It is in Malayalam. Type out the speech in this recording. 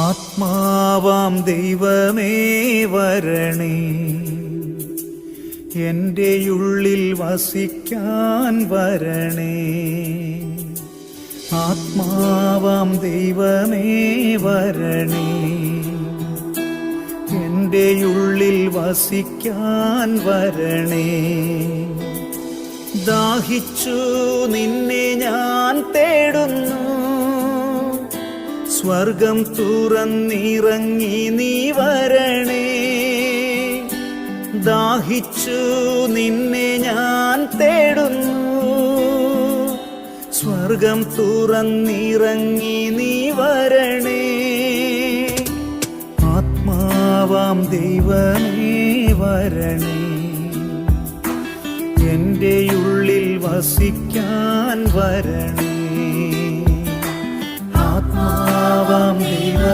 ആത്മാവാം ദൈവമേ വരണേ, എൻ്റെ ഉള്ളിൽ വസിക്കാൻ വരണേ. ആത്മാവാം ദൈവമേ വരണേ, എൻ്റെ ഉള്ളിൽ വസിക്കാൻ വരണേ. ദാഹിച്ചു നിന്നെ ഞാൻ തേടുന്നു, സ്വർഗം തുറന്നിറങ്ങി നീ വരണേ. ദാഹിച്ചു നിന്നെ ഞാൻ തേടുന്നു, സ്വർഗം തുറന്നിറങ്ങി നീ വരണേ. ആത്മാവാം ദൈവമേ വരണേ, എൻ്റെ ഉള്ളിൽ വസിക്കാൻ വരണേ. ആത്മാവാം ദൈവ